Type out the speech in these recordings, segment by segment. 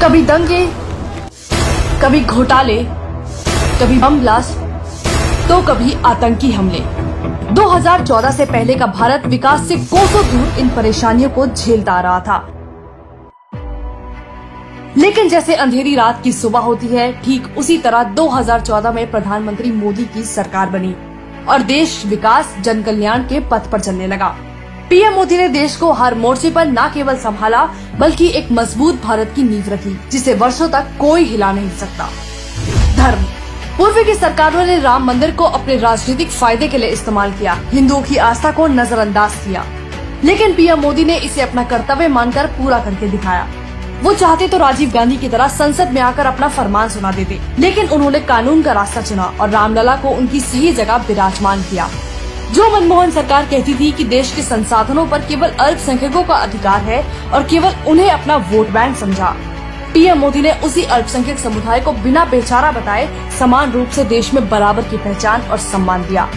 कभी दंगे, कभी घोटाले, कभी बम ब्लास्ट, तो कभी आतंकी हमले। 2014 से पहले का भारत विकास से कोसों दूर इन परेशानियों को झेलता आ रहा था। लेकिन जैसे अंधेरी रात की सुबह होती है, ठीक उसी तरह 2014 में प्रधानमंत्री मोदी की सरकार बनी और देश विकास जन कल्याण के पथ पर चलने लगा। पीएम मोदी ने देश को हर मोर्चे पर न केवल संभाला बल्कि एक मजबूत भारत की नींव रखी, जिसे वर्षों तक कोई हिला नहीं सकता। धर्म। पूर्व की सरकारों ने राम मंदिर को अपने राजनीतिक फायदे के लिए इस्तेमाल किया, हिंदुओं की आस्था को नजरअंदाज किया, लेकिन पीएम मोदी ने इसे अपना कर्तव्य मानकर पूरा करके दिखाया। वो चाहते तो राजीव गांधी की तरह संसद में आकर अपना फरमान सुना देते, लेकिन उन्होंने कानून का रास्ता चुना और रामलला को उनकी सही जगह विराजमान किया। जो मनमोहन सरकार कहती थी कि देश के संसाधनों पर केवल अल्पसंख्यकों का अधिकार है और केवल उन्हें अपना वोट बैंक समझा, पीएम मोदी ने उसी अल्पसंख्यक समुदाय को बिना बेचारा बताए समान रूप से देश में बराबर की पहचान और सम्मान दिया।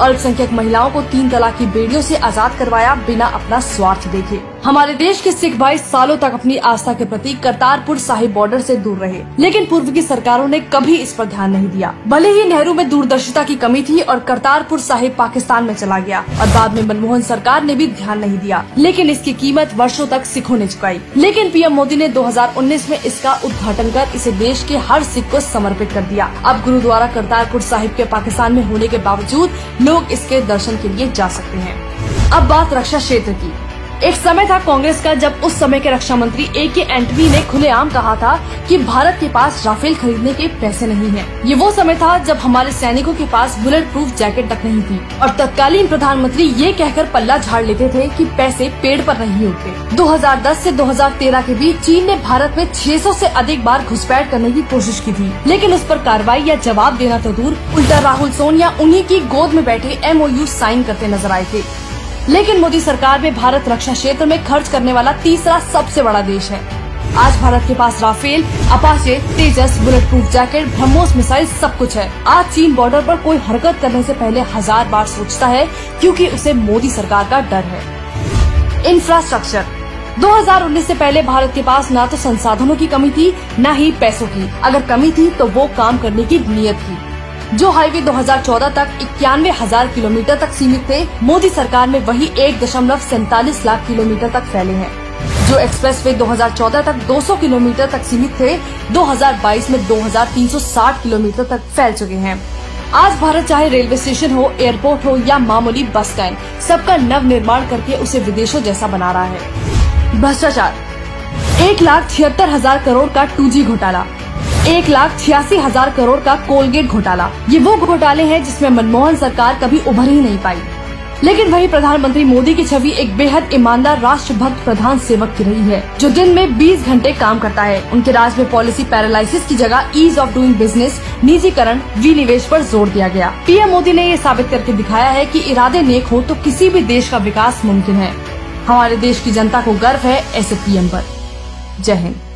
अल्पसंख्यक महिलाओं को 3 तलाक की बेड़ियों से आजाद करवाया बिना अपना स्वार्थ देखे। हमारे देश के सिख भाई सालों तक अपनी आस्था के प्रति करतारपुर साहिब बॉर्डर से दूर रहे, लेकिन पूर्व की सरकारों ने कभी इस पर ध्यान नहीं दिया। भले ही नेहरू में दूरदर्शिता की कमी थी और करतारपुर साहिब पाकिस्तान में चला गया और बाद में मनमोहन सरकार ने भी ध्यान नहीं दिया, लेकिन इसकी कीमत वर्षों तक सिखों ने चुकाई। लेकिन पीएम मोदी ने 2019 में इसका उद्घाटन कर इसे देश के हर सिख को समर्पित कर दिया। अब गुरुद्वारा करतारपुर साहिब के पाकिस्तान में होने के बावजूद लोग इसके दर्शन के लिए जा सकते हैं। अब बात रक्षा क्षेत्र की। एक समय था कांग्रेस का जब उस समय के रक्षा मंत्री A.K. एंटनी ने खुलेआम कहा था कि भारत के पास राफेल खरीदने के पैसे नहीं हैं। ये वो समय था जब हमारे सैनिकों के पास बुलेट प्रूफ जैकेट तक नहीं थी और तत्कालीन प्रधानमंत्री ये कहकर पल्ला झाड़ लेते थे कि पैसे पेड़ पर नहीं उगते। 2010 से 2013 के बीच चीन ने भारत में 600 से अधिक बार घुसपैठ करने की कोशिश की थी, लेकिन उस पर कार्रवाई या जवाब देना तो दूर, उल्टा राहुल सोनिया उन्हीं की गोद में बैठे MOU साइन करते नजर आए थे। लेकिन मोदी सरकार में भारत रक्षा क्षेत्र में खर्च करने वाला तीसरा सबसे बड़ा देश है। आज भारत के पास Rafale, Apache, Tejas, bullet proof jacket, BrahMos missile सब कुछ है। आज चीन बॉर्डर पर कोई हरकत करने से पहले 1000 बार सोचता है, क्योंकि उसे मोदी सरकार का डर है। इंफ्रास्ट्रक्चर। 2019 से पहले भारत के पास न तो संसाधनों की कमी थी, न ही पैसों की। अगर कमी थी तो वो काम करने की नीयत थी। जो हाईवे 2014 तक 91,000 किलोमीटर तक सीमित थे, मोदी सरकार में वही 1.47 लाख किलोमीटर तक फैले हैं। जो एक्सप्रेसवे 2014 तक 200 किलोमीटर तक सीमित थे, 2022 में 2360 किलोमीटर तक फैल चुके हैं। आज भारत चाहे रेलवे स्टेशन हो, एयरपोर्ट हो या मामूली बस स्टैंड, सबका नव निर्माण करके उसे विदेशों जैसा बना रहा है। भ्रष्टाचार। 1,76,000 करोड़ का 2G घोटाला, 1,86,000 करोड़ का कोलगेट घोटाला, ये वो घोटाले हैं जिसमें मनमोहन सरकार कभी उभर ही नहीं पाई। लेकिन वही प्रधानमंत्री मोदी की छवि एक बेहद ईमानदार राष्ट्रभक्त प्रधान सेवक की रही है, जो दिन में 20 घंटे काम करता है। उनके राज में पॉलिसी पैरालाइसिस की जगह ईज ऑफ डूइंग बिजनेस, निजीकरण, विनिवेश पर जोर दिया गया। पीएम मोदी ने ये साबित करके दिखाया है कि इरादे नेक हो तो किसी भी देश का विकास मुमकिन है। हमारे देश की जनता को गर्व है ऐसे पीएम पर। जय हिंद।